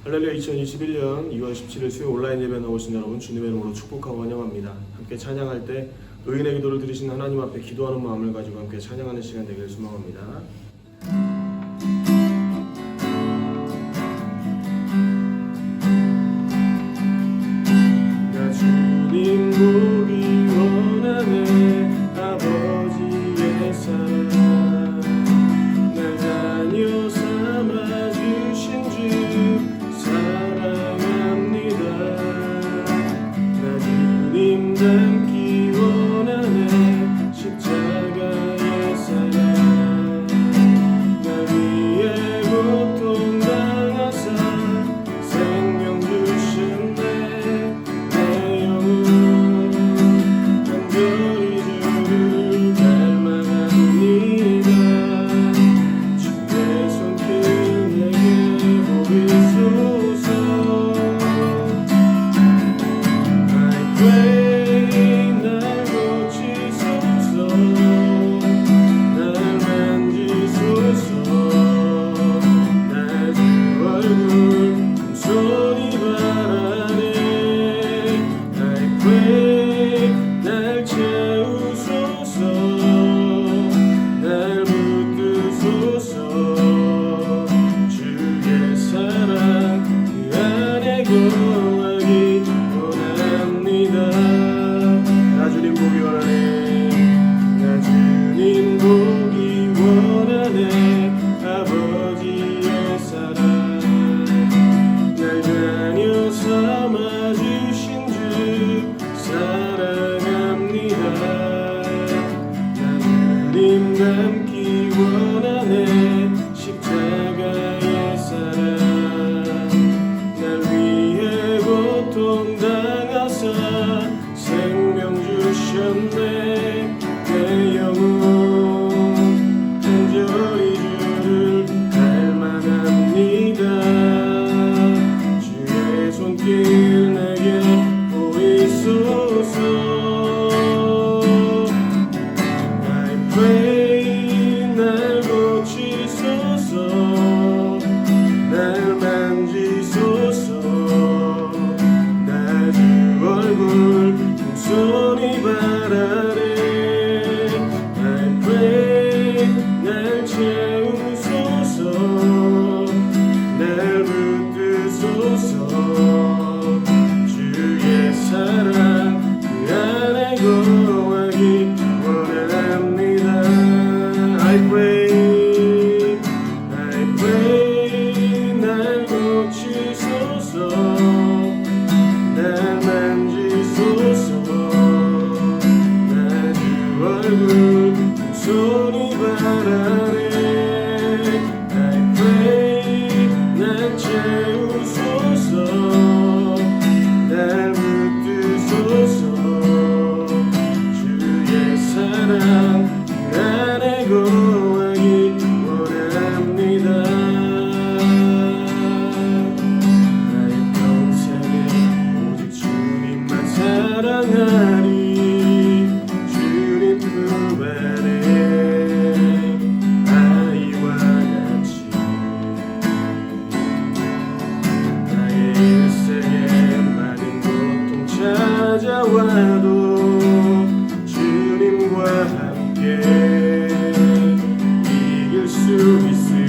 할렐루야. 2021년 2월 17일 수요 온라인 예배 나오신 여러분 주님의 이름으로 축복하고 환영합니다. 함께 찬양할 때 의인의 기도를 들으신 하나님 앞에 기도하는 마음을 가지고 함께 찬양하는 시간 되길 소망합니다. 나 주님 보기 원하네 아버지의 사랑 날 자녀 삼아 주신 주 사랑합니다. 나 주님 닮기 원하네 십자가의 사랑 날 위해 고통 당하사 생명 주셨네. 내 영혼 간절히 주를 닮아갑니다. 주의 손길 내게 보이소서. I pray 날 고치소서. 날 만지소서. 날 주 얼굴 손이 바라네. I pray 날 채우소서. 날 붙드소서. 주의 사랑 그 안에 거하기 원합니다. 나 주님 보기 원하네. 나 주님 보기 원하네 아버지의 사랑 날 자녀 삼아 주신 주 사랑합니다. 나 주님 닮기 원하네 십자가의 사랑 날 위해 고통 당하사 생명 주셨네. 내 영혼 간절히 주를 닮아갑니다. 주의 손길 내게 보이소서. I pray 날 고치소서. 날 만지소서. 나 주 얼굴 손이 바라네. I pray 날 채우소서. 날 붙드소서. 주의 사랑 그 안에 거하기 원합니다. I pray 날 고치소서. 날 만지소서. 나 주 얼굴 손이 바라네. I pray 날 채우소서. 날 붙드소서. 주의 사랑 그 안에 거하기 원합니다. 나의 평생에 오직 주님만 사랑하리. 주님 품 안에 아이와 같이 나의 일생에 많은 고통 찾아와도 주님과 함께 이길 수 있으리.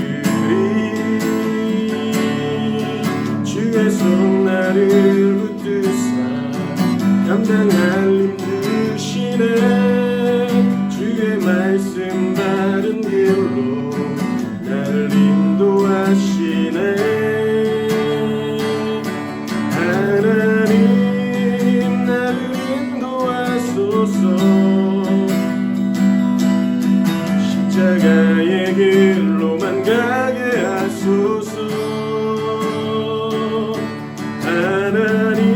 주의 손 나를 붙드사 감당할 힘 주시네. 주의 말씀 바른 길로 나를 인도하시네. 하나님 나를 인도하소서. 십자가의 길로만 가게 하소서. 하나님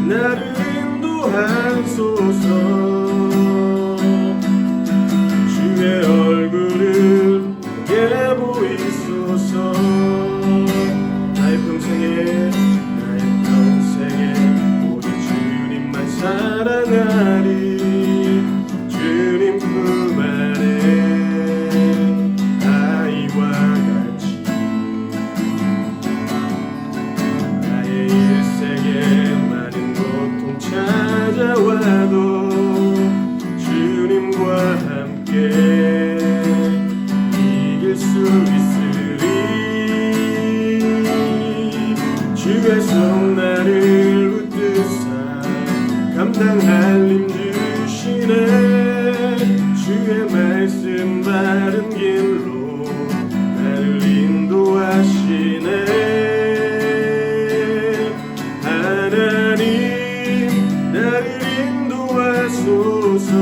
나를 인도하소서. 계속 나를 붙드사 감당할 힘 주시네. 주의 말씀 바른 길로 나를 인도하시네. 하나님 나를 인도하소서.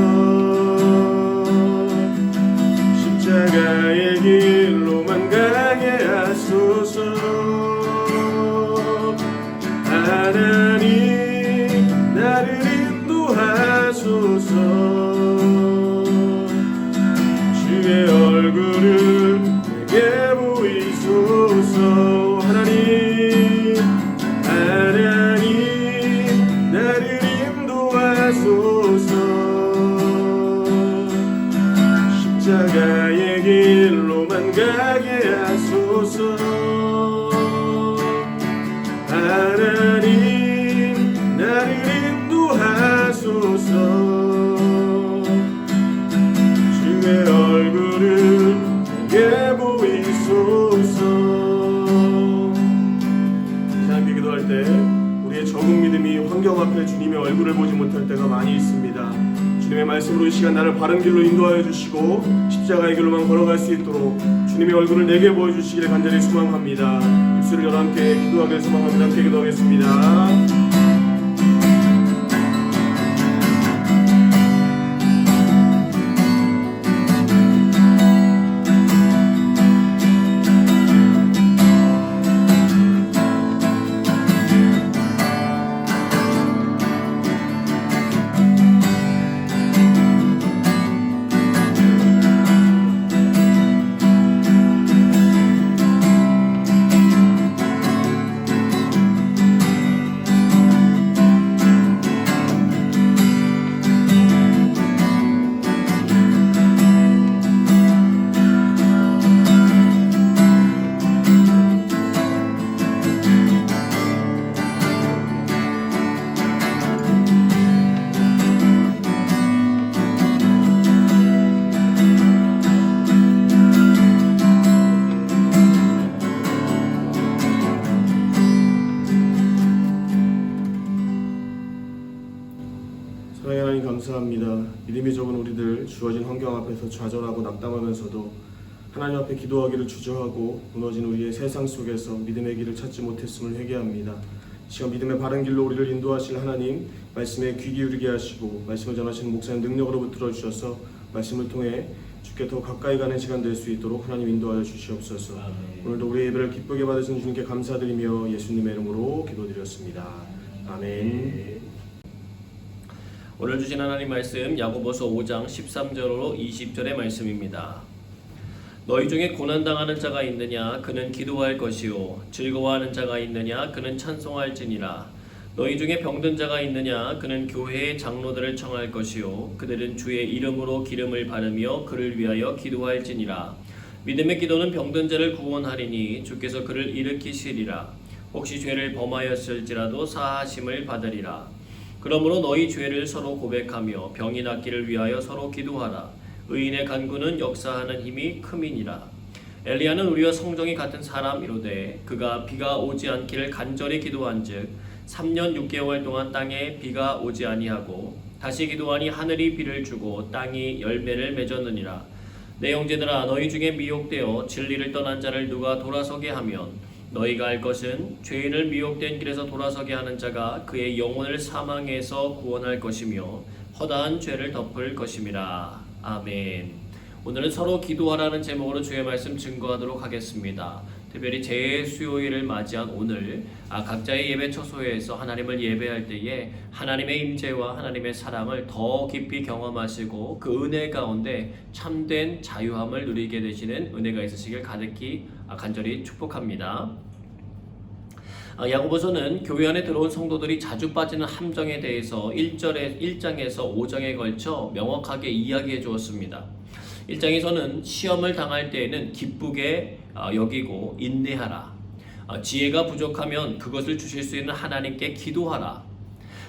십자가의 길로만 가게 하소서. 하나님 나를 인도하소서. 주의 얼굴을 내게 보이소서. 하나님 나를 인도하소서. 십자가의 길로만 가게 하소서. 하나님 나를 인도하소서. 주의 얼굴을 내게 보이소서. 하나님께 기도할 때 우리의 적은 믿음이 환경 앞에 주님의 얼굴을 보지 못할 때가 많이 있습니다. 주님의 말씀으로 이 시간 나를 바른 길로 인도하여 주시고 십자가의 길로만 걸어갈 수 있도록 주님의 얼굴을 내게 보여주시기를 간절히 소망합니다. 입술을 열어 함께 기도하길 소망합니다. 함께 기도하겠습니다. 사랑의 하나님 감사합니다. 믿음이 적은 우리들 주어진 환경 앞에서 좌절하고 낙담하면서도 하나님 앞에 기도하기를 주저하고 무너진 우리의 세상 속에서 믿음의 길을 찾지 못했음을 회개합니다. 시간 믿음의 바른 길로 우리를 인도하실 하나님, 말씀에 귀 기울이게 하시고 말씀을 전하시는 목사님 능력으로 붙들어 주셔서 말씀을 통해 주께 더 가까이 가는 시간 될 수 있도록 하나님 인도하여 주시옵소서. 아멘. 오늘도 우리의 예배를 기쁘게 받으신 주님께 감사드리며 예수님의 이름으로 기도드렸습니다. 아멘. 오늘 주신 하나님 말씀 야고보서 5장 13절로 20절의 말씀입니다. 너희 중에 고난당하는 자가 있느냐 그는 기도할 것이요 즐거워하는 자가 있느냐 그는 찬송할지니라. 너희 중에 병든 자가 있느냐 그는 교회의 장로들을 청할 것이요 그들은 주의 이름으로 기름을 바르며 그를 위하여 기도할지니라. 믿음의 기도는 병든 자를 구원하리니 주께서 그를 일으키시리라. 혹시 죄를 범하였을지라도 사하심을 받으리라. 그러므로 너희 죄를 서로 고백하며 병이 낫기를 위하여 서로 기도하라. 의인의 간구는 역사하는 힘이 큼이니라. 엘리야는 우리와 성정이 같은 사람이로되 그가 비가 오지 않기를 간절히 기도한즉 3년 6개월 동안 땅에 비가 오지 아니하고 다시 기도하니 하늘이 비를 주고 땅이 열매를 맺었느니라. 내 형제들아 너희 중에 미혹되어 진리를 떠난 자를 누가 돌아서게 하면 너희가 알 것은 죄인을 미혹된 길에서 돌아서게 하는 자가 그의 영혼을 사망에서 구원할 것이며 허다한 죄를 덮을 것임이라. 아멘. 오늘은 서로 기도하라는 제목으로 주의 말씀 증거하도록 하겠습니다. 특별히 제 수요일을 맞이한 오늘 각자의 예배 처소에서 하나님을 예배할 때에 하나님의 임재와 하나님의 사랑을 더 깊이 경험하시고 그 은혜 가운데 참된 자유함을 누리게 되시는 은혜가 있으시길 가득히 간절히 축복합니다. 야고보서는 교회 안에 들어온 성도들이 자주 빠지는 함정에 대해서 1장에서 5장에 걸쳐 명확하게 이야기해 주었습니다. 1장에서는 시험을 당할 때에는 기쁘게 여기고 인내하라. 지혜가 부족하면 그것을 주실 수 있는 하나님께 기도하라.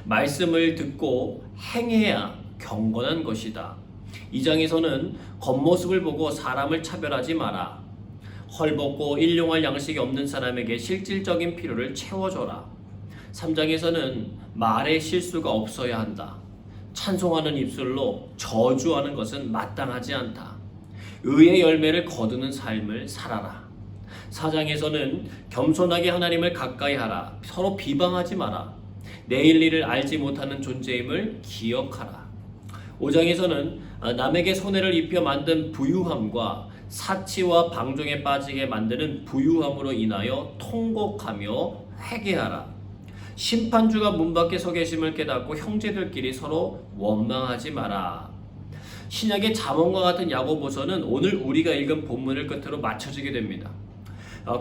말씀을 듣고 행해야 경건한 것이다. 2장에서는 겉모습을 보고 사람을 차별하지 마라. 헐벗고 일용할 양식이 없는 사람에게 실질적인 필요를 채워줘라. 3장에서는 말에 실수가 없어야 한다. 찬송하는 입술로 저주하는 것은 마땅하지 않다. 의의 열매를 거두는 삶을 살아라. 4장에서는 겸손하게 하나님을 가까이 하라. 서로 비방하지 마라. 내일 일을 알지 못하는 존재임을 기억하라. 5장에서는 남에게 손해를 입혀 만든 부유함과 사치와 방종에 빠지게 만드는 부유함으로 인하여 통곡하며 회개하라. 심판주가 문 밖에 서 계심을 깨닫고 형제들끼리 서로 원망하지 마라. 신약의 잠언과 같은 야고보서는 오늘 우리가 읽은 본문을 끝으로 맞춰지게 됩니다.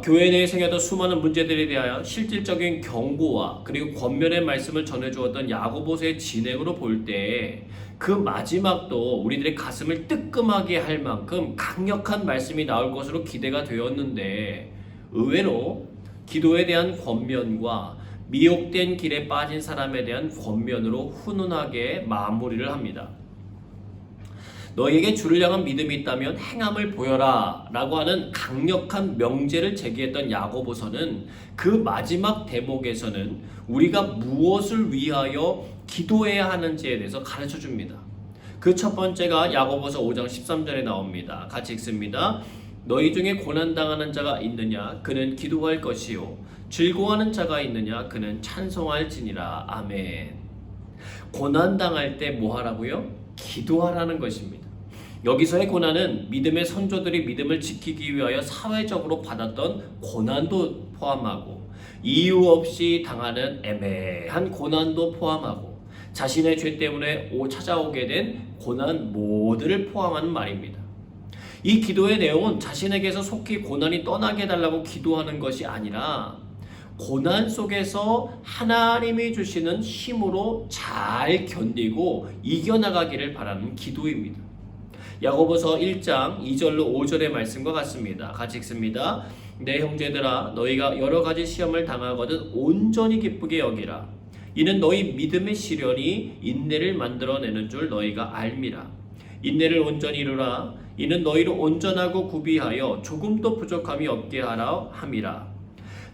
교회 내에 생겼던 수많은 문제들에 대하여 실질적인 경고와 그리고 권면의 말씀을 전해주었던 야고보서의 진행으로 볼 때 그 마지막도 우리들의 가슴을 뜨끔하게 할 만큼 강력한 말씀이 나올 것으로 기대가 되었는데 의외로 기도에 대한 권면과 미혹된 길에 빠진 사람에 대한 권면으로 훈훈하게 마무리를 합니다. 너희에게 주를 향한 믿음이 있다면 행함을 보여라 라고 하는 강력한 명제를 제기했던 야고보서는 그 마지막 대목에서는 우리가 무엇을 위하여 기도해야 하는지에 대해서 가르쳐 줍니다. 그 첫 번째가 야고보서 5장 13절에 나옵니다. 같이 읽습니다. 너희 중에 고난당하는 자가 있느냐 그는 기도할 것이요 즐거워하는 자가 있느냐 그는 찬송할지니라. 아멘. 고난당할 때 뭐 하라고요? 기도하라는 것입니다. 여기서의 고난은 믿음의 선조들이 믿음을 지키기 위하여 사회적으로 받았던 고난도 포함하고 이유 없이 당하는 애매한 고난도 포함하고 자신의 죄 때문에 찾아오게 된 고난 모두를 포함하는 말입니다. 이 기도의 내용은 자신에게서 속히 고난이 떠나게 해달라고 기도하는 것이 아니라 고난 속에서 하나님이 주시는 힘으로 잘 견디고 이겨나가기를 바라는 기도입니다. 야고보서 1장 2절로 5절의 말씀과 같습니다. 같이 읽습니다. 내 형제들아 너희가 여러 가지 시험을 당하거든 온전히 기쁘게 여기라. 이는 너희 믿음의 시련이 인내를 만들어내는 줄 너희가 알미라. 인내를 온전히 이루라. 이는 너희를 온전하고 구비하여 조금도 부족함이 없게 하라 함이라.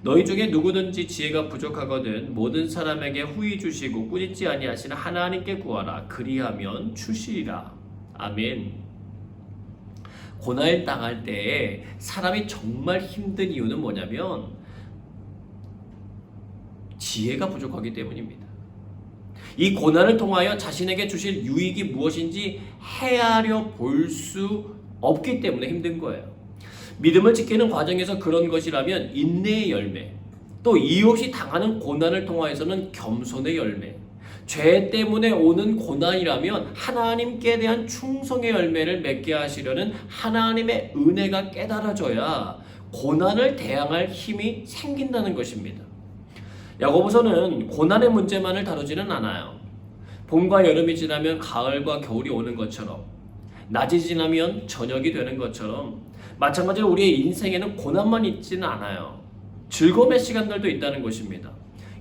너희 중에 누구든지 지혜가 부족하거든 모든 사람에게 후히 주시고 꾸짖지 아니하시는 하나님께 구하라. 그리하면 주시리라. 아멘. 고난을 당할 때 사람이 정말 힘든 이유는 뭐냐면 지혜가 부족하기 때문입니다. 이 고난을 통하여 자신에게 주실 유익이 무엇인지 헤아려 볼 수 없기 때문에 힘든 거예요. 믿음을 지키는 과정에서 그런 것이라면 인내의 열매, 또 이유 없이 당하는 고난을 통하여서는 겸손의 열매, 죄 때문에 오는 고난이라면 하나님께 대한 충성의 열매를 맺게 하시려는 하나님의 은혜가 깨달아져야 고난을 대항할 힘이 생긴다는 것입니다. 야고보서는 고난의 문제만을 다루지는 않아요. 봄과 여름이 지나면 가을과 겨울이 오는 것처럼, 낮이 지나면 저녁이 되는 것처럼 마찬가지로 우리의 인생에는 고난만 있지는 않아요. 즐거움의 시간들도 있다는 것입니다.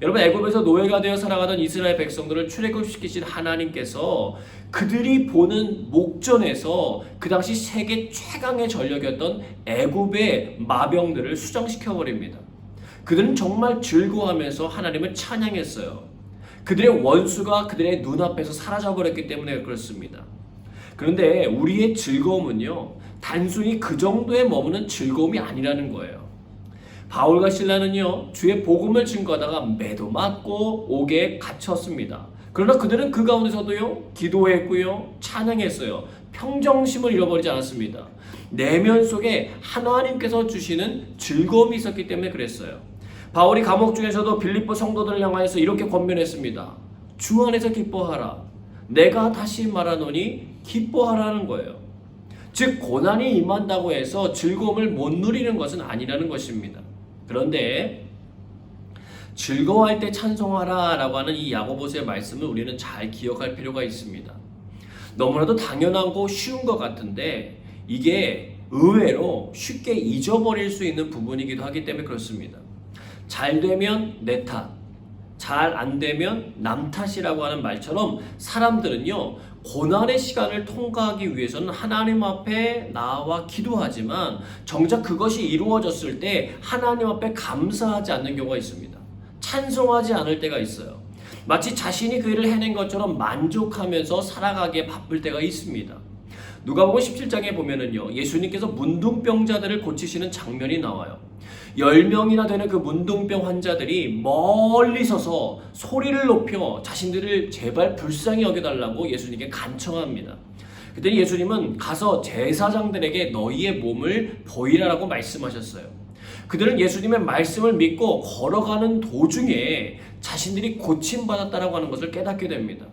여러분, 애굽에서 노예가 되어 살아가던 이스라엘 백성들을 출애굽시키신 하나님께서 그들이 보는 목전에서 그 당시 세계 최강의 전력이었던 애굽의 마병들을 수장시켜버립니다. 그들은 정말 즐거워하면서 하나님을 찬양했어요. 그들의 원수가 그들의 눈앞에서 사라져버렸기 때문에 그렇습니다. 그런데 우리의 즐거움은요, 단순히 그 정도에 머무는 즐거움이 아니라는 거예요. 바울과 실라는요, 주의 복음을 증거하다가 매도 맞고 옥에 갇혔습니다. 그러나 그들은 그 가운데서도요, 기도했고요, 찬양했어요. 평정심을 잃어버리지 않았습니다. 내면 속에 하나님께서 주시는 즐거움이 있었기 때문에 그랬어요. 바울이 감옥 중에서도 빌립보 성도들을 향하여서 이렇게 권면했습니다. 주 안에서 기뻐하라. 내가 다시 말하노니 기뻐하라는 거예요. 즉 고난이 임한다고 해서 즐거움을 못 누리는 것은 아니라는 것입니다. 그런데 즐거워할 때 찬송하라 라고 하는 이 야고보서의 말씀을 우리는 잘 기억할 필요가 있습니다. 너무나도 당연하고 쉬운 것 같은데 이게 의외로 쉽게 잊어버릴 수 있는 부분이기도 하기 때문에 그렇습니다. 잘 되면 내 탓, 잘 안 되면 남 탓이라고 하는 말처럼 사람들은요, 고난의 시간을 통과하기 위해서는 하나님 앞에 나와 기도하지만 정작 그것이 이루어졌을 때 하나님 앞에 감사하지 않는 경우가 있습니다. 찬송하지 않을 때가 있어요. 마치 자신이 그 일을 해낸 것처럼 만족하면서 살아가기에 바쁠 때가 있습니다. 누가복음 17장에 보면은요, 예수님께서 문둥병자들을 고치시는 장면이 나와요. 10명이나 되는 그 문둥병 환자들이 멀리 서서 소리를 높여 자신들을 제발 불쌍히 여겨달라고 예수님께 간청합니다. 그때 예수님은 가서 제사장들에게 너희의 몸을 보이라라고 말씀하셨어요. 그들은 예수님의 말씀을 믿고 걸어가는 도중에 자신들이 고침받았다라고 하는 것을 깨닫게 됩니다.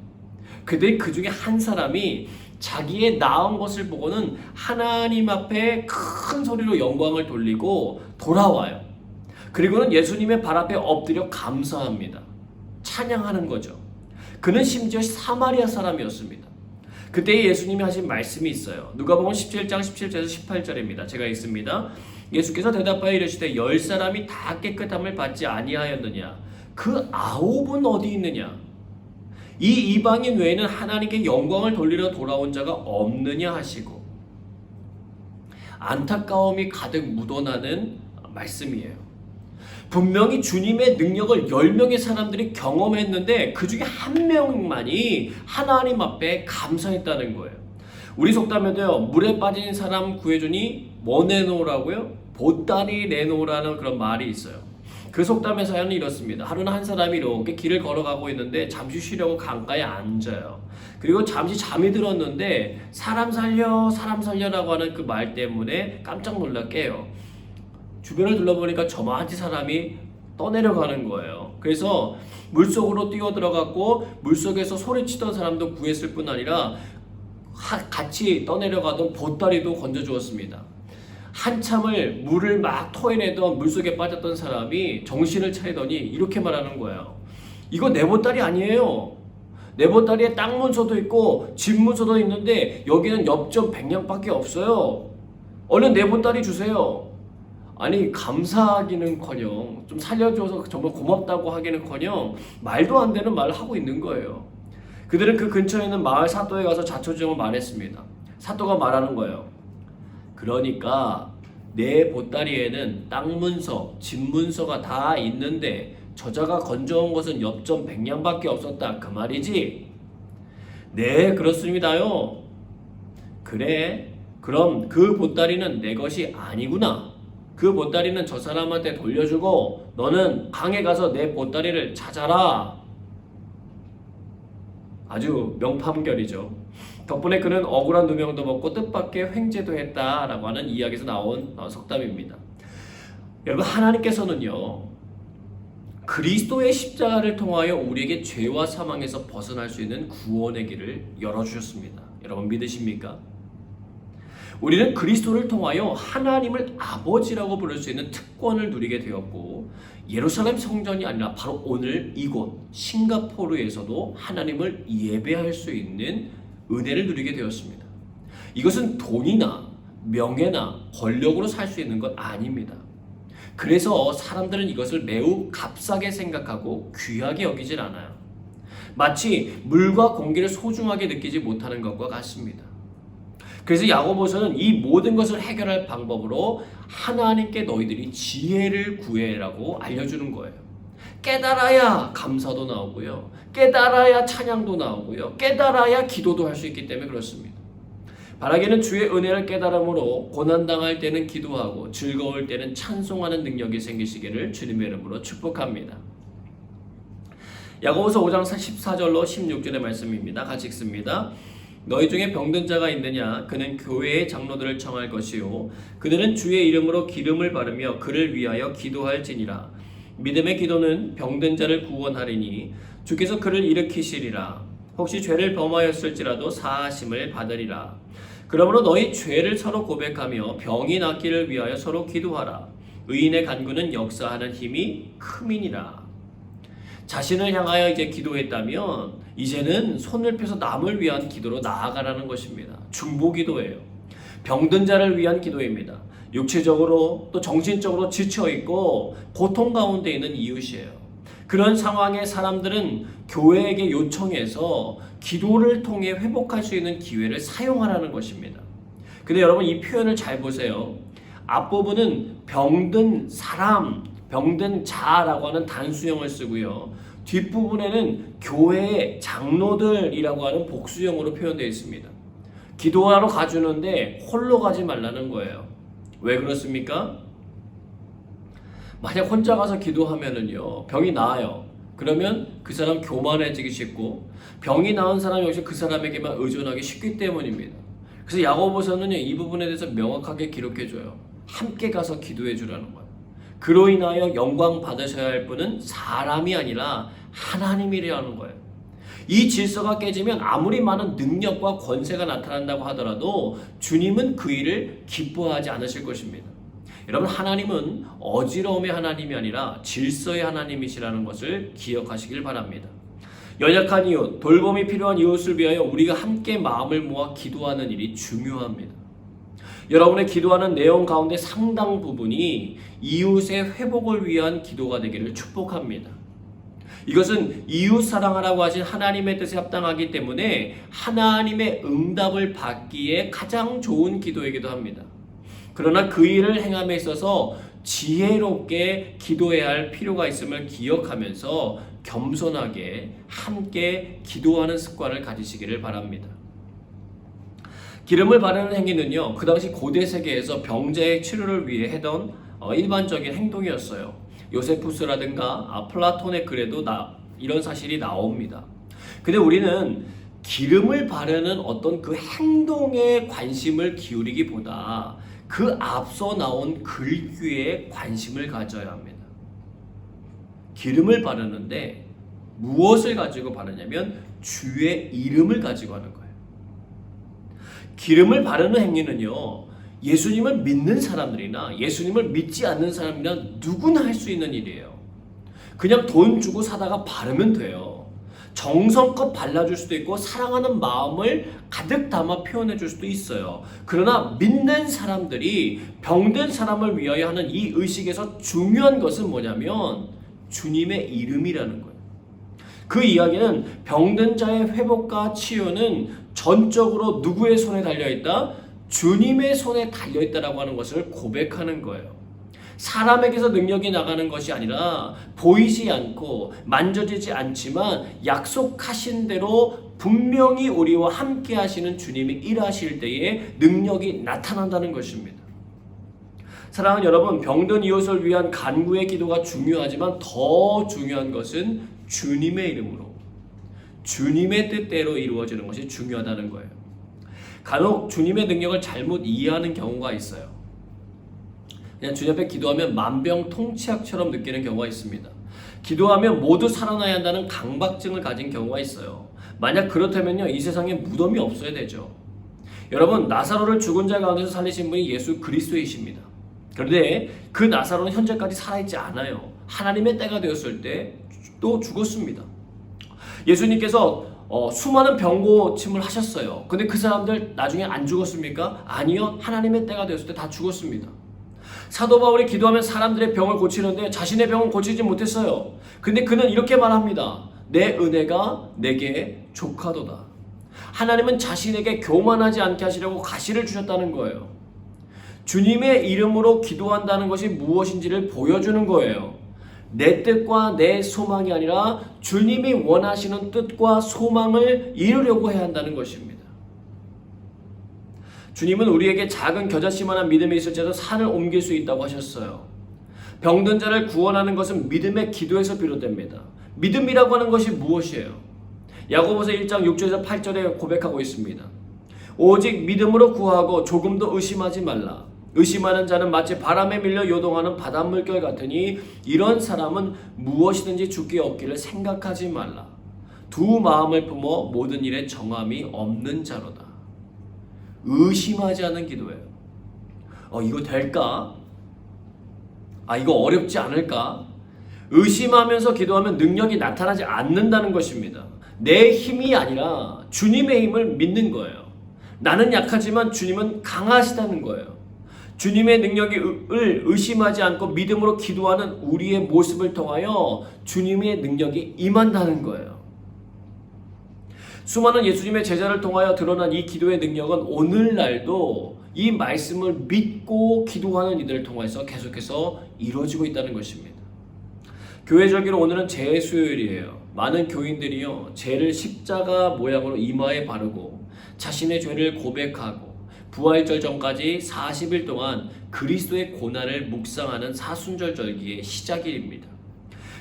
그들이 그 중에 한 사람이 자기의 나은 것을 보고는 하나님 앞에 큰 소리로 영광을 돌리고 돌아와요. 그리고는 예수님의 발 앞에 엎드려 감사합니다. 찬양하는 거죠. 그는 심지어 사마리아 사람이었습니다. 그때 예수님이 하신 말씀이 있어요. 누가복음 17장 17절에서 18절입니다. 제가 읽습니다. 예수께서 대답하여 이르시되 10사람이 다 깨끗함을 받지 아니하였느냐? 그 9은 어디 있느냐? 이 이방인 외에는 하나님께 영광을 돌리러 돌아온 자가 없느냐 하시고, 안타까움이 가득 묻어나는 말씀이에요. 분명히 주님의 능력을 10명의 사람들이 경험했는데 그 중에 한 명만이 하나님 앞에 감사했다는 거예요. 우리 속담에도요, 물에 빠진 사람 구해주니 뭐 내놓으라고요? 보따리 내놓으라는 그런 말이 있어요. 그 속담의 사연은 이렇습니다. 하루는 한 사람이 이렇게 길을 걸어가고 있는데 잠시 쉬려고 강가에 앉아요. 그리고 잠시 잠이 들었는데 사람 살려라고 하는 그 말 때문에 깜짝 놀라 깨요. 주변을 둘러보니까 저만치 사람이 떠내려가는 거예요. 그래서 물속으로 뛰어들어갔고 물속에서 소리치던 사람도 구했을 뿐 아니라 같이 떠내려가던 보따리도 건져주었습니다. 한참을 물을 막 토해내던 물속에 빠졌던 사람이 정신을 차리더니 이렇게 말하는 거예요. 이거 내 보따리 아니에요. 내 보따리에 땅 문서도 있고 집 문서도 있는데 여기는 엽전 100냥밖에 없어요. 얼른 내 보따리 주세요. 아니, 감사하기는커녕 좀 살려줘서 정말 고맙다고 하기는커녕 말도 안 되는 말을 하고 있는 거예요. 그들은 그 근처에 있는 마을 사또에 가서 자초지종을 말했습니다. 사또가 말하는 거예요. 그러니까 내 보따리에는 땅 문서, 집 문서가 다 있는데 저자가 건져온 것은 엽전 100냥밖에 없었다, 그 말이지? 네, 그렇습니다요. 그래, 그럼 그 보따리는 내 것이 아니구나. 그 보따리는 저 사람한테 돌려주고 너는 강에 가서 내 보따리를 찾아라. 아주 명판결이죠. 덕분에 그는 억울한 누명도 먹고 뜻밖의 횡재도 했다라고 하는 이야기에서 나온 속담입니다. 여러분, 하나님께서는요, 그리스도의 십자가를 통하여 우리에게 죄와 사망에서 벗어날 수 있는 구원의 길을 열어주셨습니다. 여러분 믿으십니까? 우리는 그리스도를 통하여 하나님을 아버지라고 부를 수 있는 특권을 누리게 되었고, 예루살렘 성전이 아니라 바로 오늘 이곳 싱가포르에서도 하나님을 예배할 수 있는 은혜를 누리게 되었습니다. 이것은 돈이나 명예나 권력으로 살 수 있는 것 아닙니다. 그래서 사람들은 이것을 매우 값싸게 생각하고 귀하게 여기질 않아요. 마치 물과 공기를 소중하게 느끼지 못하는 것과 같습니다. 그래서 야고보서는 이 모든 것을 해결할 방법으로 하나님께 너희들이 지혜를 구해라고 알려주는 거예요. 깨달아야 감사도 나오고요, 깨달아야 찬양도 나오고요, 깨달아야 기도도 할 수 있기 때문에 그렇습니다. 바라기는 주의 은혜를 깨달음으로 고난당할 때는 기도하고 즐거울 때는 찬송하는 능력이 생기시기를 주님의 이름으로 축복합니다. 야고보서 5장 14절로 16절의 말씀입니다. 같이 읽습니다. 너희 중에 병든 자가 있느냐? 그는 교회의 장로들을 청할 것이요, 그들은 주의 이름으로 기름을 바르며 그를 위하여 기도할지니라. 믿음의 기도는 병든 자를 구원하리니 주께서 그를 일으키시리라. 혹시 죄를 범하였을지라도 사하심을 받으리라. 그러므로 너희 죄를 서로 고백하며 병이 낫기를 위하여 서로 기도하라. 의인의 간구는 역사하는 힘이 큼이니라. 자신을 향하여 이제 기도했다면 이제는 손을 펴서 남을 위한 기도로 나아가라는 것입니다. 중보기도예요. 병든 자를 위한 기도입니다. 육체적으로 또 정신적으로 지쳐있고 고통 가운데 있는 이웃이에요. 그런 상황에 사람들은 교회에게 요청해서 기도를 통해 회복할 수 있는 기회를 사용하라는 것입니다. 근데 여러분, 이 표현을 잘 보세요. 앞부분은 병든 사람, 병든 자라고 하는 단수형을 쓰고요. 뒷부분에는 교회의 장로들이라고 하는 복수형으로 표현되어 있습니다. 기도하러 가주는데 홀로 가지 말라는 거예요. 왜 그렇습니까? 만약 혼자 가서 기도하면은요, 병이 나아요. 그러면 그 사람 교만해지기 쉽고, 병이 나은 사람 역시 그 사람에게만 의존하기 쉽기 때문입니다. 그래서 야고보서는요, 이 부분에 대해서 명확하게 기록해줘요. 함께 가서 기도해 주라는 거예요. 그로 인하여 영광 받으셔야 할 분은 사람이 아니라 하나님이라는 거예요. 이 질서가 깨지면 아무리 많은 능력과 권세가 나타난다고 하더라도 주님은 그 일을 기뻐하지 않으실 것입니다. 여러분, 하나님은 어지러움의 하나님이 아니라 질서의 하나님이시라는 것을 기억하시길 바랍니다. 연약한 이웃, 돌봄이 필요한 이웃을 위하여 우리가 함께 마음을 모아 기도하는 일이 중요합니다. 여러분의 기도하는 내용 가운데 상당 부분이 이웃의 회복을 위한 기도가 되기를 축복합니다. 이것은 이웃 사랑하라고 하신 하나님의 뜻에 합당하기 때문에 하나님의 응답을 받기에 가장 좋은 기도이기도 합니다. 그러나 그 일을 행함에 있어서 지혜롭게 기도해야 할 필요가 있음을 기억하면서 겸손하게 함께 기도하는 습관을 가지시기를 바랍니다. 기름을 바르는 행위는요, 그 당시 고대 세계에서 병자의 치료를 위해 하던 일반적인 행동이었어요. 요세푸스라든가 플라톤의 글에도 이런 사실이 나옵니다. 근데 우리는 기름을 바르는 어떤 그 행동에 관심을 기울이기보다 그 앞서 나온 글귀에 관심을 가져야 합니다. 기름을 바르는데 무엇을 가지고 바르냐면 주의 이름을 가지고 하는 거예요. 기름을 바르는 행위는요, 예수님을 믿는 사람들이나 예수님을 믿지 않는 사람이나 누구나 할 수 있는 일이에요. 그냥 돈 주고 사다가 바르면 돼요. 정성껏 발라줄 수도 있고 사랑하는 마음을 가득 담아 표현해 줄 수도 있어요. 그러나 믿는 사람들이 병든 사람을 위하여 하는 이 의식에서 중요한 것은 뭐냐면 주님의 이름이라는 거예요. 그 이야기는 병든 자의 회복과 치유는 전적으로 누구의 손에 달려있다? 주님의 손에 달려있다라고 하는 것을 고백하는 거예요. 사람에게서 능력이 나가는 것이 아니라 보이지 않고 만져지지 않지만 약속하신 대로 분명히 우리와 함께 하시는 주님이 일하실 때에 능력이 나타난다는 것입니다. 사랑하는 여러분, 병든 이웃을 위한 간구의 기도가 중요하지만 더 중요한 것은 주님의 이름으로 주님의 뜻대로 이루어지는 것이 중요하다는 거예요. 간혹 주님의 능력을 잘못 이해하는 경우가 있어요. 그냥 주님 앞에 기도하면 만병통치약처럼 느끼는 경우가 있습니다. 기도하면 모두 살아나야 한다는 강박증을 가진 경우가 있어요. 만약 그렇다면요, 이 세상에 무덤이 없어야 되죠. 여러분, 나사로를 죽은 자 가운데서 살리신 분이 예수 그리스도이십니다. 그런데 그 나사로는 현재까지 살아있지 않아요. 하나님의 때가 되었을 때 또 죽었습니다. 예수님께서 수많은 병고침을 하셨어요. 근데 그 사람들 나중에 안 죽었습니까? 아니요. 하나님의 때가 되었을 때 다 죽었습니다. 사도 바울이 기도하면 사람들의 병을 고치는데 자신의 병은 고치지 못했어요. 근데 그는 이렇게 말합니다. 내 은혜가 내게 족하도다. 하나님은 자신에게 교만하지 않게 하시려고 가시를 주셨다는 거예요. 주님의 이름으로 기도한다는 것이 무엇인지를 보여주는 거예요. 내 뜻과 내 소망이 아니라 주님이 원하시는 뜻과 소망을 이루려고 해야 한다는 것입니다. 주님은 우리에게 작은 겨자씨만한 믿음이 있을지라도 산을 옮길 수 있다고 하셨어요. 병든 자를 구원하는 것은 믿음의 기도에서 비롯됩니다. 믿음이라고 하는 것이 무엇이에요? 야고보서 1장 6절에서 8절에 고백하고 있습니다. 오직 믿음으로 구하고 조금도 의심하지 말라. 의심하는 자는 마치 바람에 밀려 요동하는 바닷물결 같으니 이런 사람은 무엇이든지 죽기 없기를 생각하지 말라. 두 마음을 품어 모든 일에 정함이 없는 자로다. 의심하지 않는 기도예요. 이거 될까? 이거 어렵지 않을까? 의심하면서 기도하면 능력이 나타나지 않는다는 것입니다. 내 힘이 아니라 주님의 힘을 믿는 거예요. 나는 약하지만 주님은 강하시다는 거예요. 주님의 능력을 의심하지 않고 믿음으로 기도하는 우리의 모습을 통하여 주님의 능력이 임한다는 거예요. 수많은 예수님의 제자를 통하여 드러난 이 기도의 능력은 오늘날도 이 말씀을 믿고 기도하는 이들을 통해서 계속해서 이루어지고 있다는 것입니다. 교회 절기로 오늘은 재수요일이에요. 많은 교인들이요, 죄를 십자가 모양으로 이마에 바르고 자신의 죄를 고백하고 부활절 전까지 40일 동안 그리스도의 고난을 묵상하는 사순절 절기의 시작일입니다.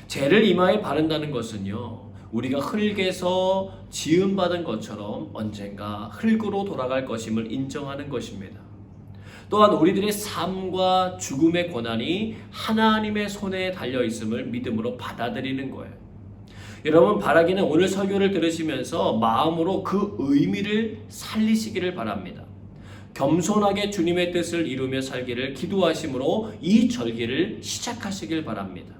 죄를 이마에 바른다는 것은요, 우리가 흙에서 지음받은 것처럼 언젠가 흙으로 돌아갈 것임을 인정하는 것입니다. 또한 우리들의 삶과 죽음의 고난이 하나님의 손에 달려있음을 믿음으로 받아들이는 거예요. 여러분, 바라기는 오늘 설교를 들으시면서 마음으로 그 의미를 살리시기를 바랍니다. 겸손하게 주님의 뜻을 이루며 살기를 기도하심으로 이 절기를 시작하시길 바랍니다.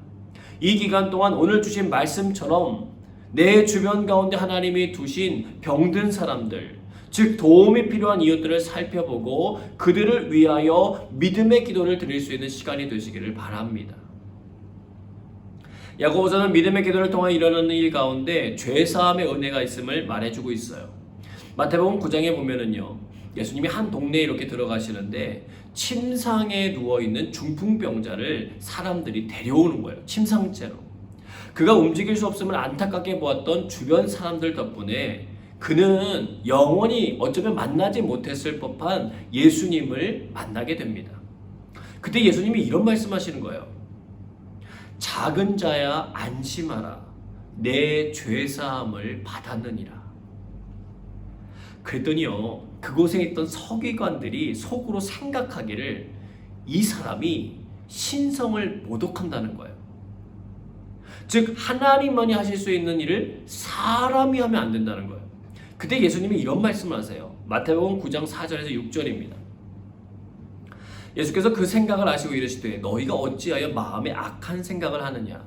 이 기간 동안 오늘 주신 말씀처럼 내 주변 가운데 하나님이 두신 병든 사람들, 즉 도움이 필요한 이웃들을 살펴보고 그들을 위하여 믿음의 기도를 드릴 수 있는 시간이 되시기를 바랍니다. 야고보서는 믿음의 기도를 통해 일어나는 일 가운데 죄사함의 은혜가 있음을 말해주고 있어요. 마태복음 9장에 보면은요, 예수님이 한 동네에 이렇게 들어가시는데 침상에 누워있는 중풍병자를 사람들이 데려오는 거예요. 침상째로. 그가 움직일 수 없음을 안타깝게 보았던 주변 사람들 덕분에 그는 영원히 어쩌면 만나지 못했을 법한 예수님을 만나게 됩니다. 그때 예수님이 이런 말씀하시는 거예요. 작은 자야 안심하라. 내 죄사함을 받았느니라. 그랬더니요, 그곳에 있던 서기관들이 속으로 생각하기를 이 사람이 신성을 모독한다는 거예요. 즉 하나님만이 하실 수 있는 일을 사람이 하면 안 된다는 거예요. 그때 예수님이 이런 말씀을 하세요. 마태복음 9장 4절에서 6절입니다. 예수께서 그 생각을 아시고 이르시되 너희가 어찌하여 마음에 악한 생각을 하느냐.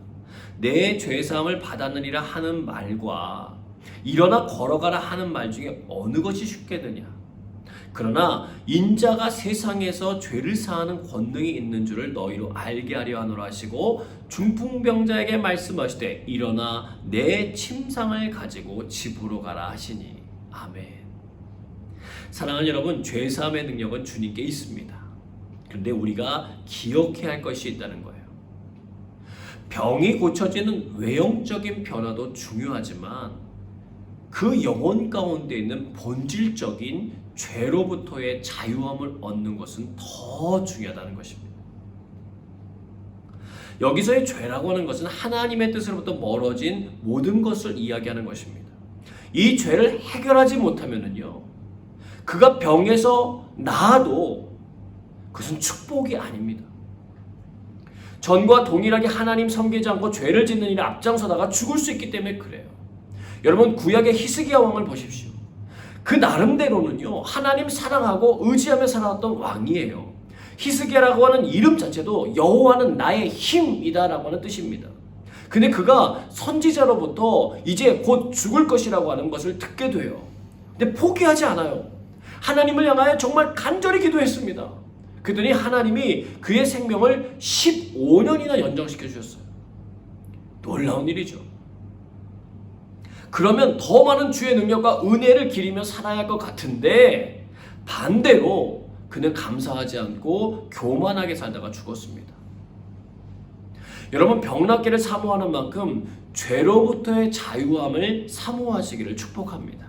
내 죄사함을 받았느니라 하는 말과 일어나 걸어가라 하는 말 중에 어느 것이 쉽겠느냐. 그러나 인자가 세상에서 죄를 사하는 권능이 있는 줄을 너희로 알게 하려 하노라 하시고 중풍병자에게 말씀하시되 일어나 내 침상을 가지고 집으로 가라 하시니. 아멘. 사랑하는 여러분, 죄사함의 능력은 주님께 있습니다. 그런데 우리가 기억해야 할 것이 있다는 거예요. 병이 고쳐지는 외형적인 변화도 중요하지만 그 영혼 가운데 있는 본질적인 죄로부터의 자유함을 얻는 것은 더 중요하다는 것입니다. 여기서의 죄라고 하는 것은 하나님의 뜻으로부터 멀어진 모든 것을 이야기하는 것입니다. 이 죄를 해결하지 못하면은요, 그가 병에서 나아도 그것은 축복이 아닙니다. 전과 동일하게 하나님 섬기지 않고 죄를 짓는 일에 앞장서다가 죽을 수 있기 때문에 그래요. 여러분, 구약의 히스기야 왕을 보십시오. 그 나름대로는요, 하나님 사랑하고 의지하며 살아왔던 왕이에요. 히스기야라고 하는 이름 자체도 여호와는 나의 힘이다라고 하는 뜻입니다. 근데 그가 선지자로부터 이제 곧 죽을 것이라고 하는 것을 듣게 돼요. 근데 포기하지 않아요. 하나님을 향하여 정말 간절히 기도했습니다. 그랬더니 하나님이 그의 생명을 15년이나 연장시켜 주셨어요. 놀라운 일이죠. 그러면 더 많은 주의 능력과 은혜를 기리며 살아야 할 것 같은데 반대로 그는 감사하지 않고 교만하게 살다가 죽었습니다. 여러분, 병낫기를 사모하는 만큼 죄로부터의 자유함을 사모하시기를 축복합니다.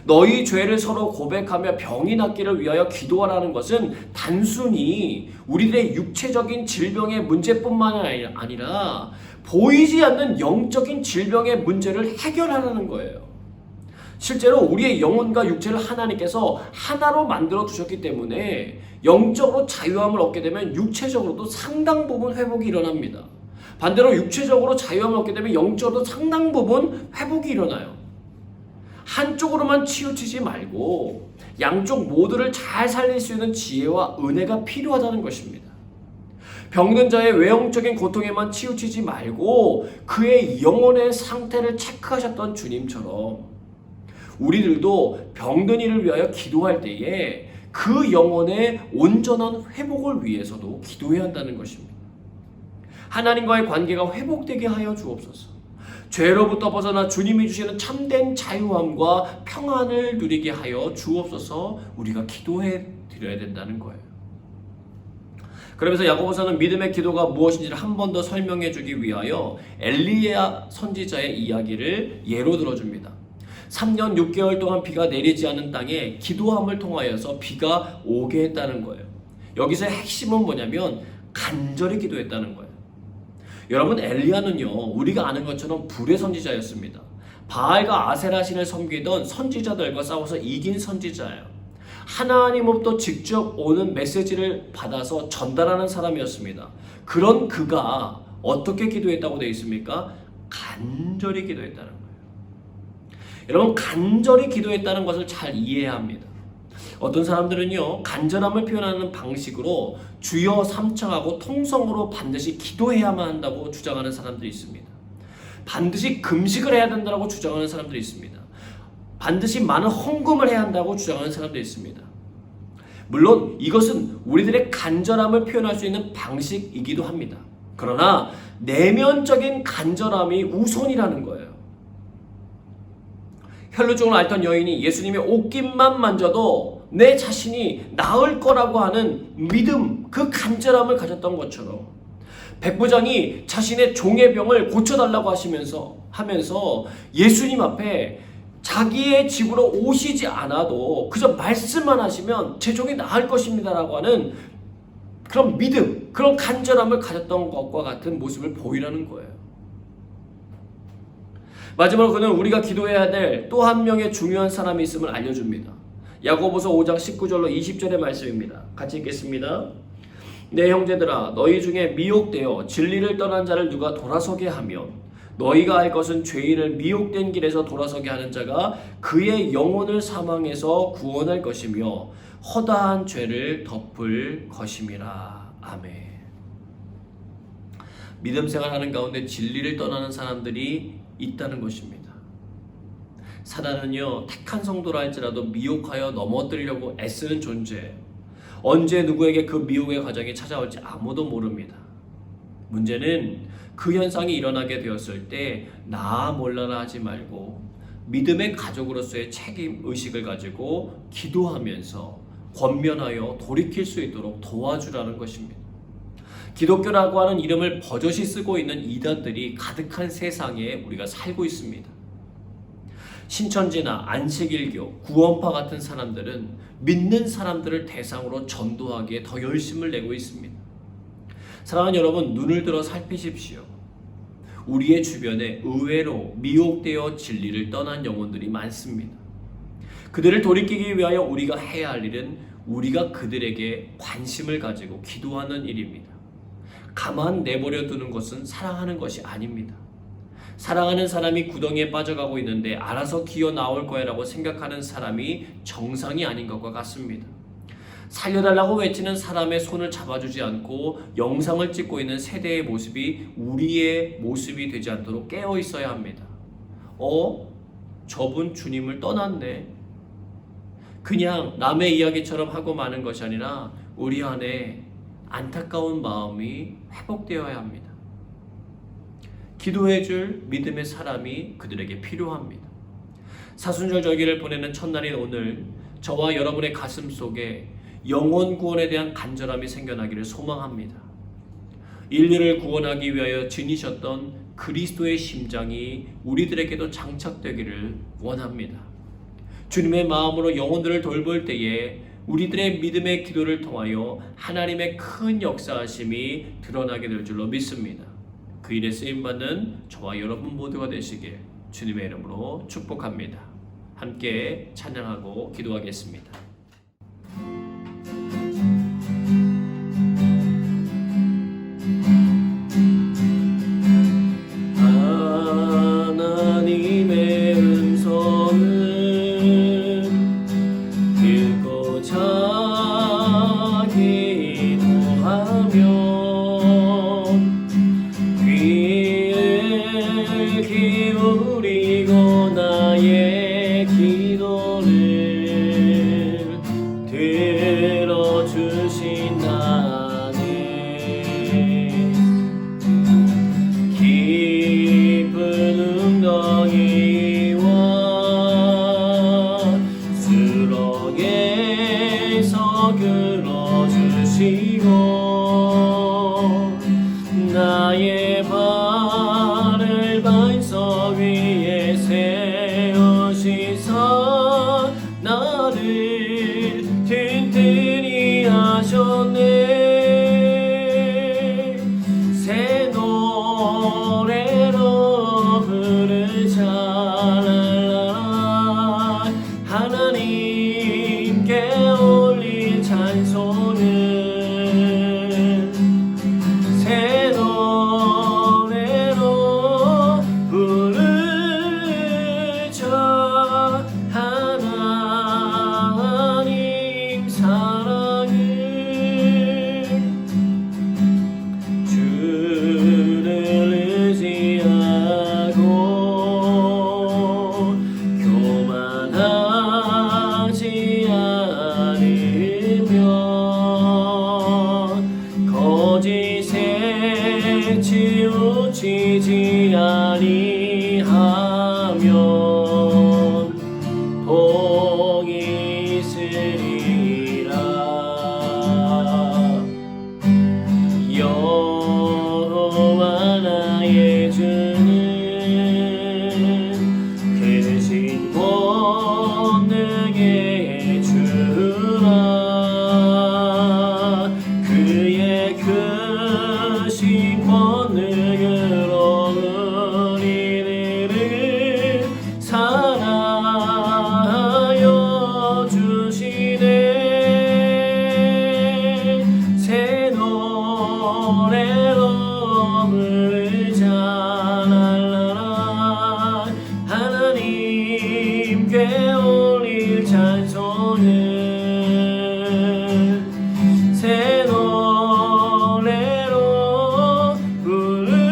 너희 죄를 서로 고백하며 병이 낫기를 위하여 기도하라는 것은 단순히 우리들의 육체적인 질병의 문제뿐만 아니라 보이지 않는 영적인 질병의 문제를 해결하라는 거예요. 실제로 우리의 영혼과 육체를 하나님께서 하나로 만들어 두셨기 때문에 영적으로 자유함을 얻게 되면 육체적으로도 상당 부분 회복이 일어납니다. 반대로 육체적으로 자유함을 얻게 되면 영적으로도 상당 부분 회복이 일어나요. 한쪽으로만 치우치지 말고 양쪽 모두를 잘 살릴 수 있는 지혜와 은혜가 필요하다는 것입니다. 병든 자의 외형적인 고통에만 치우치지 말고 그의 영혼의 상태를 체크하셨던 주님처럼 우리들도 병든 이를 위하여 기도할 때에 그 영혼의 온전한 회복을 위해서도 기도해야 한다는 것입니다. 하나님과의 관계가 회복되게 하여 주옵소서. 죄로부터 벗어나 주님이 주시는 참된 자유함과 평안을 누리게 하여 주옵소서. 우리가 기도해 드려야 된다는 거예요. 그러면서 야고보서는 믿음의 기도가 무엇인지를 한 번 더 설명해 주기 위하여 엘리야 선지자의 이야기를 예로 들어줍니다. 3년 6개월 동안 비가 내리지 않은 땅에 기도함을 통하여서 비가 오게 했다는 거예요. 여기서 핵심은 뭐냐면 간절히 기도했다는 거예요. 여러분, 엘리야는요, 우리가 아는 것처럼 불의 선지자였습니다. 바알과 아세라 신을 섬기던 선지자들과 싸워서 이긴 선지자예요. 하나님으로부터 직접 오는 메시지를 받아서 전달하는 사람이었습니다. 그런 그가 어떻게 기도했다고 되어 있습니까? 간절히 기도했다는 거예요. 여러분, 간절히 기도했다는 것을 잘 이해해야 합니다. 어떤 사람들은요, 간절함을 표현하는 방식으로 주여 삼창하고 통성으로 반드시 기도해야만 한다고 주장하는 사람들이 있습니다. 반드시 금식을 해야 된다고 주장하는 사람들이 있습니다. 반드시 많은 헌금을 해야 한다고 주장하는 사람들이 있습니다. 물론 이것은 우리들의 간절함을 표현할 수 있는 방식이기도 합니다. 그러나 내면적인 간절함이 우선이라는 거예요. 혈루증을 앓던 여인이 예수님의 옷깃만 만져도 내 자신이 나을 거라고 하는 믿음, 그 간절함을 가졌던 것처럼 백부장이 자신의 종의 병을 고쳐달라고 하면서 예수님 앞에 자기의 집으로 오시지 않아도 그저 말씀만 하시면 제 종이 나을 것입니다라고 하는 그런 믿음, 그런 간절함을 가졌던 것과 같은 모습을 보이라는 거예요. 마지막으로 그는 우리가 기도해야 될 또 한 명의 중요한 사람이 있음을 알려줍니다. 야고보서 5장 19절로 20절의 말씀입니다. 같이 읽겠습니다. 내 형제들아, 너희 중에 미혹되어 진리를 떠난 자를 누가 돌아서게 하면 너희가 알 것은 죄인을 미혹된 길에서 돌아서게 하는 자가 그의 영혼을 사망에서 구원할 것이며 허다한 죄를 덮을 것임이라. 아멘. 믿음 생활하는 가운데 진리를 떠나는 사람들이 있다는 것입니다. 사단은요, 택한 성도라 할지라도 미혹하여 넘어뜨리려고 애쓰는 존재예요. 언제 누구에게 그 미혹의 과정이 찾아올지 아무도 모릅니다. 문제는 그 현상이 일어나게 되었을 때 나 몰라라 하지 말고 믿음의 가족으로서의 책임의식을 가지고 기도하면서 권면하여 돌이킬 수 있도록 도와주라는 것입니다. 기독교라고 하는 이름을 버젓이 쓰고 있는 이단들이 가득한 세상에 우리가 살고 있습니다. 신천지나 안식일교, 구원파 같은 사람들은 믿는 사람들을 대상으로 전도하기에 더 열심을 내고 있습니다. 사랑하는 여러분, 눈을 들어 살피십시오. 우리의 주변에 의외로 미혹되어 진리를 떠난 영혼들이 많습니다. 그들을 돌이키기 위하여 우리가 해야 할 일은 우리가 그들에게 관심을 가지고 기도하는 일입니다. 가만 내버려 두는 것은 사랑하는 것이 아닙니다. 사랑하는 사람이 구덩이에 빠져가고 있는데 알아서 기어 나올 거야 라고 생각하는 사람이 정상이 아닌 것과 같습니다. 살려달라고 외치는 사람의 손을 잡아주지 않고 영상을 찍고 있는 세대의 모습이 우리의 모습이 되지 않도록 깨어 있어야 합니다. 저분 주님을 떠났네. 그냥 남의 이야기처럼 하고 마는 것이 아니라 우리 안에 안타까운 마음이 회복되어야 합니다. 기도해줄 믿음의 사람이 그들에게 필요합니다. 사순절 절기를 보내는 첫날인 오늘, 저와 여러분의 가슴 속에 영혼 구원에 대한 간절함이 생겨나기를 소망합니다. 인류를 구원하기 위하여 지니셨던 그리스도의 심장이 우리들에게도 장착되기를 원합니다. 주님의 마음으로 영혼들을 돌볼 때에 우리들의 믿음의 기도를 통하여 하나님의 큰 역사하심이 드러나게 될 줄로 믿습니다. 그 일에 쓰임받는 저와 여러분 모두가 되시길 주님의 이름으로 축복합니다. 함께 찬양하고 기도하겠습니다. 하나님의 음성을 듣고자 기도하며 귀를 기울이고 나의 기도를 들어주신다네. 깊은 웅덩이와 수렁에서 끌어주시고 아니하면 복 있으리라. 여호와 나의 주는 크신 권능의 주라. 그의 크신 권능으로 우리들을 사랑하여 주시네. 새 노래로 부르자. 랄라라. 하나님께 올릴 찬송을 새 노래로 부르자.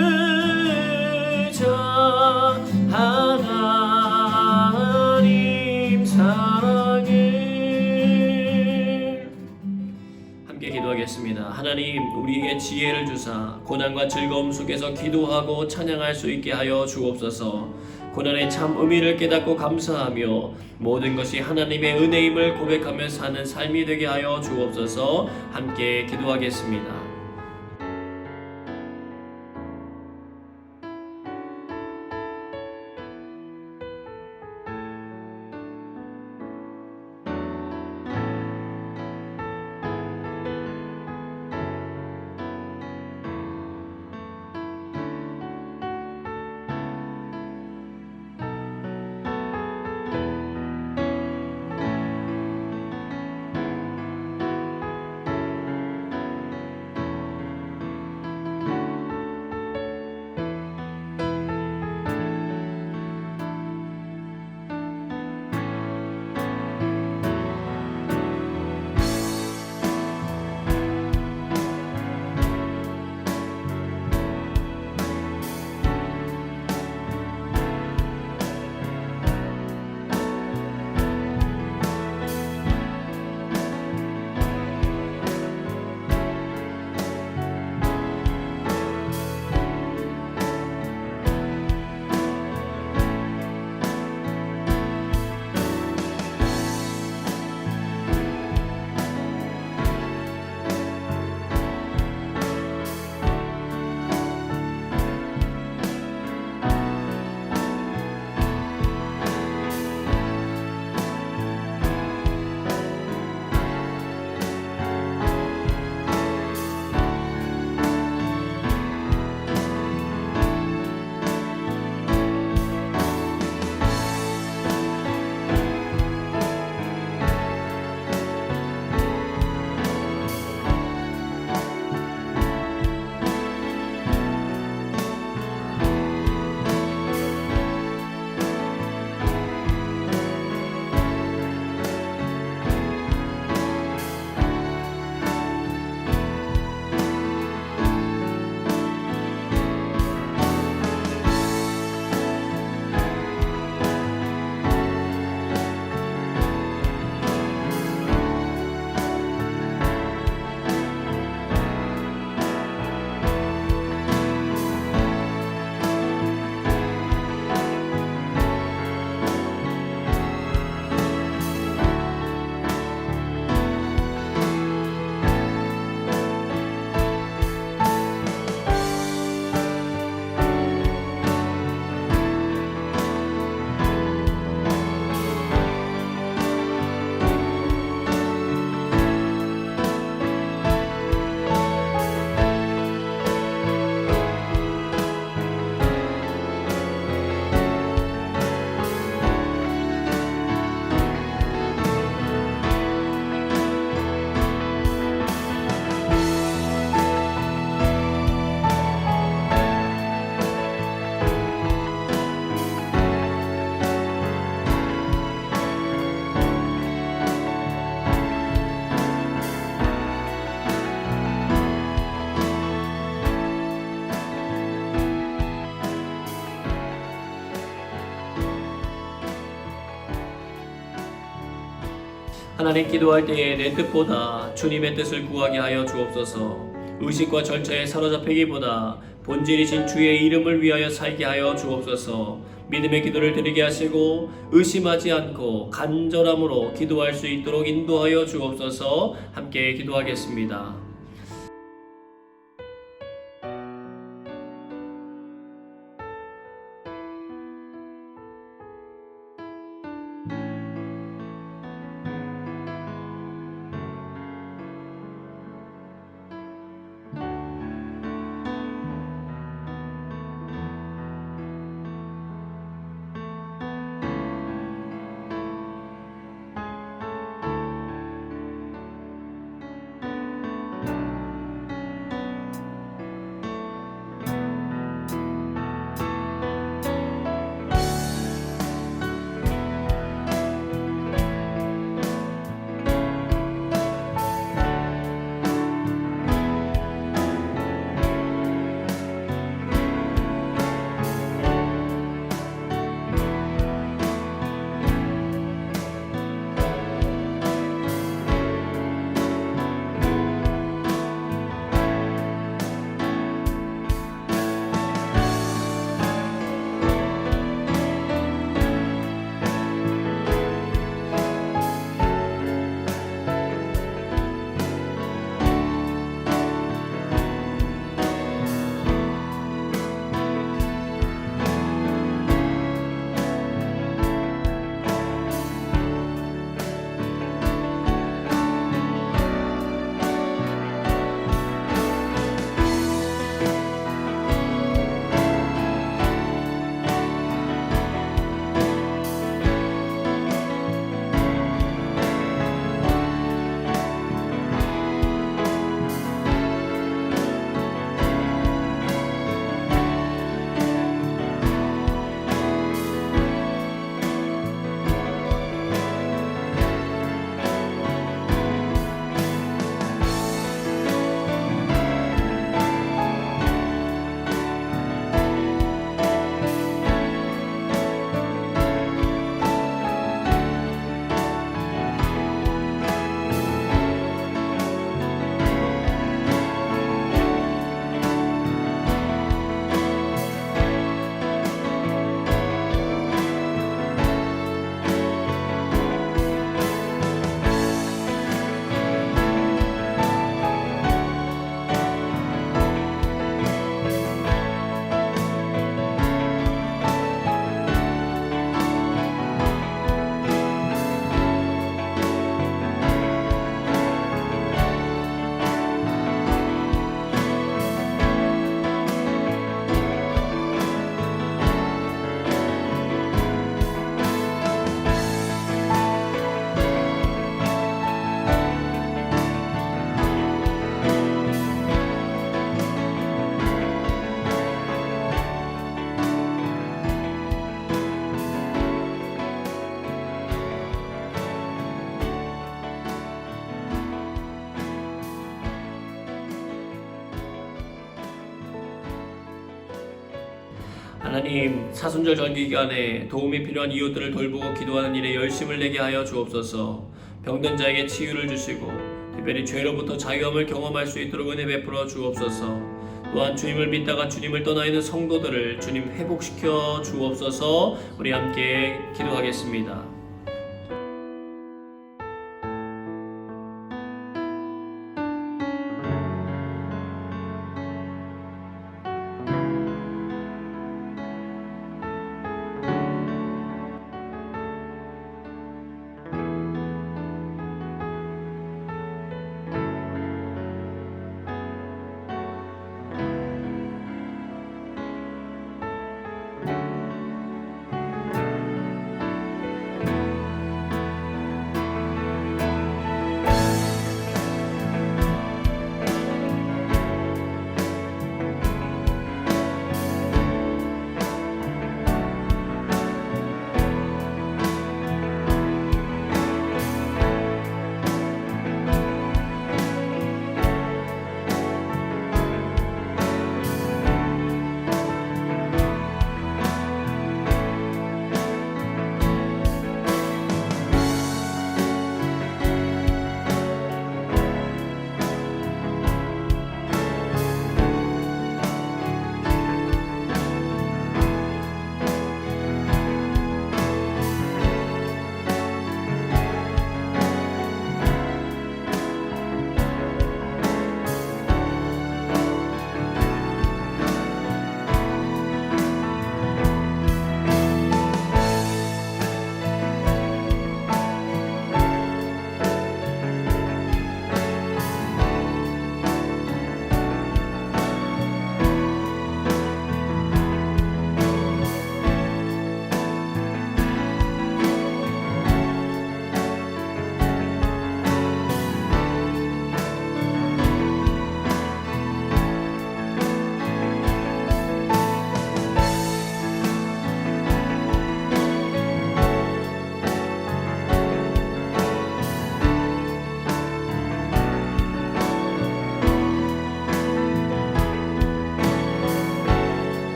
하나님 사랑을. 함께 기도하겠습니다. 하나님, 우리에게 지혜를 주사 고난과 즐거움 속에서 기도하고 찬양할 수 있게 하여 주옵소서. 고난의 참 의미를 깨닫고 감사하며 모든 것이 하나님의 은혜임을 고백하며 사는 삶이 되게 하여 주옵소서. 함께 기도하겠습니다. 하나님, 기도할 때에 내 뜻보다 주님의 뜻을 구하게 하여 주옵소서. 의식과 절차에 사로잡히기보다 본질이신 주의 이름을 위하여 살게 하여 주옵소서. 믿음의 기도를 드리게 하시고 의심하지 않고 간절함으로 기도할 수 있도록 인도하여 주옵소서. 함께 기도하겠습니다. 하나님, 사순절 전기 기간에 도움이 필요한 이웃들을 돌보고 기도하는 일에 열심을 내게 하여 주옵소서. 병든 자에게 치유를 주시고 특별히 죄로부터 자유함을 경험할 수 있도록 은혜 베풀어 주옵소서. 또한 주님을 믿다가 주님을 떠나 있는 성도들을 주님 회복시켜 주옵소서. 우리 함께 기도하겠습니다.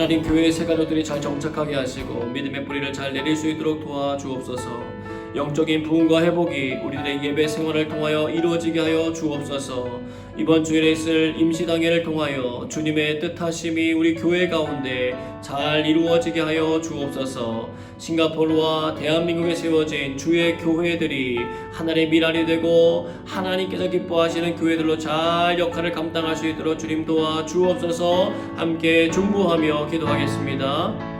하나님 교회의 새 가족들이 잘 정착하게 하시고 믿음의 뿌리를 잘 내릴 수 있도록 도와주옵소서. 영적인 부흥과 회복이 우리들의 예배 생활을 통하여 이루어지게 하여 주옵소서. 이번 주일에 있을 임시당회를 통하여 주님의 뜻하심이 우리 교회 가운데 잘 이루어지게 하여 주옵소서. 싱가포르와 대한민국에 세워진 주의 교회들이 하나님의 미랄이 되고 하나님께서 기뻐하시는 교회들로 잘 역할을 감당할 수 있도록 주님 도와 주옵소서. 함께 중보하며 기도하겠습니다.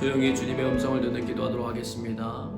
조용히 주님의 음성을 듣는 기도하도록 하겠습니다.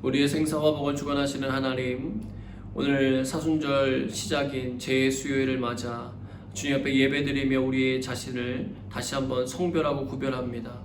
우리의 생사와 복을 주관하시는 하나님, 오늘 사순절 시작인 제 수요일을 맞아 주님 앞에 예배드리며 우리의 자신을 다시 한번 성별하고 구별합니다.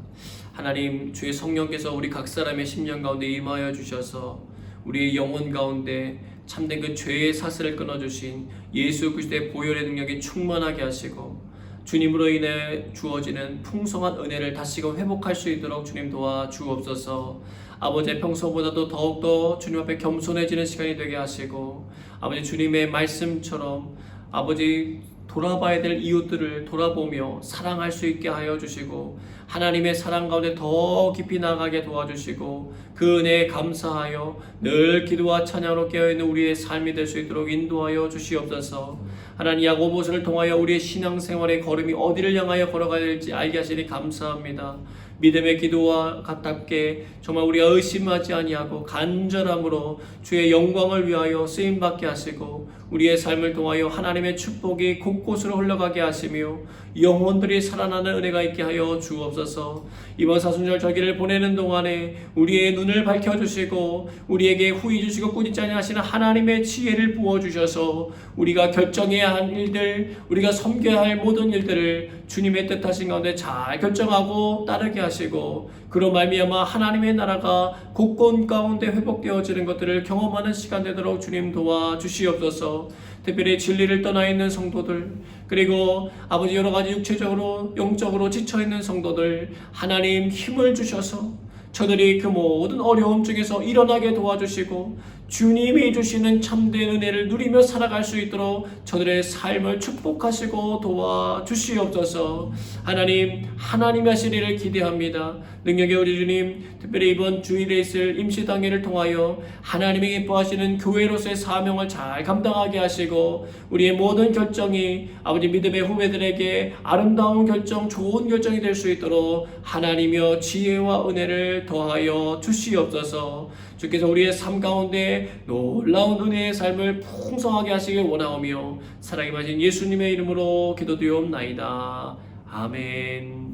하나님, 주의 성령께서 우리 각 사람의 심령 가운데 임하여 주셔서 우리의 영혼 가운데 참된 그 죄의 사슬을 끊어주신 예수 그리스도의 보혈의 능력이 충만하게 하시고 주님으로 인해 주어지는 풍성한 은혜를 다시금 회복할 수 있도록 주님 도와주옵소서. 아버지, 평소보다도 더욱더 주님 앞에 겸손해지는 시간이 되게 하시고, 아버지 주님의 말씀처럼 아버지 돌아봐야 될 이웃들을 돌아보며 사랑할 수 있게 하여 주시고, 하나님의 사랑 가운데 더 깊이 나가게 도와주시고, 그 은혜에 감사하여 늘 기도와 찬양으로 깨어있는 우리의 삶이 될 수 있도록 인도하여 주시옵소서. 하나님, 야고보서를 통하여 우리의 신앙생활의 걸음이 어디를 향하여 걸어가야 될지 알게 하시니 감사합니다. 믿음의 기도와 같답게 정말 우리가 의심하지 아니하고 간절함으로 주의 영광을 위하여 쓰임받게 하시고, 우리의 삶을 통하여 하나님의 축복이 곳곳으로 흘러가게 하시며 영혼들이 살아나는 은혜가 있게 하여 주옵소서. 이번 사순절 절기를 보내는 동안에 우리의 눈을 밝혀주시고 우리에게 후히 주시고 꾸짖지 아니하시는 하나님의 지혜를 부어주셔서 우리가 결정해야 할 일들, 우리가 섬겨야 할 모든 일들을 주님의 뜻하신 가운데 잘 결정하고 따르게 하시고, 그로 말미암아 하나님의 나라가 곳곳 가운데 회복되어지는 것들을 경험하는 시간 되도록 주님 도와주시옵소서. 특별히 진리를 떠나 있는 성도들, 그리고 아버지 여러 가지 육체적으로 영적으로 지쳐 있는 성도들, 하나님 힘을 주셔서 저들이 그 모든 어려움 중에서 일어나게 도와주시고 주님이 주시는 참된 은혜를 누리며 살아갈 수 있도록 저들의 삶을 축복하시고 도와주시옵소서. 하나님, 하나님이 하실 일을 기대합니다. 능력의 우리 주님, 특별히 이번 주일에 있을 임시당회를 통하여 하나님이 기뻐하시는 교회로서의 사명을 잘 감당하게 하시고, 우리의 모든 결정이 아버지 믿음의 후배들에게 아름다운 결정, 좋은 결정이 될 수 있도록 하나님이여 지혜와 은혜를 더하여 주시옵소서. 주께서 우리의 삶 가운데 놀라운 은혜의 삶을 풍성하게 하시길 원하오며 살아계신 예수님의 이름으로 기도드리옵나이다. 아멘.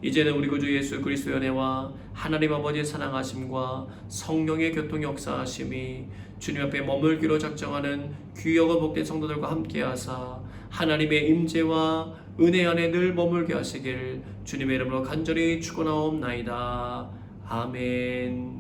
이제는 우리 구주 예수 그리스도의 은혜와 하나님 아버지의 사랑하심과 성령의 교통 역사하심이 주님 앞에 머물기로 작정하는 귀하고 복된 성도들과 함께하사 하나님의 임재와 은혜 안에 늘 머물게 하시길 주님의 이름으로 간절히 축원하옵나이다. 아멘.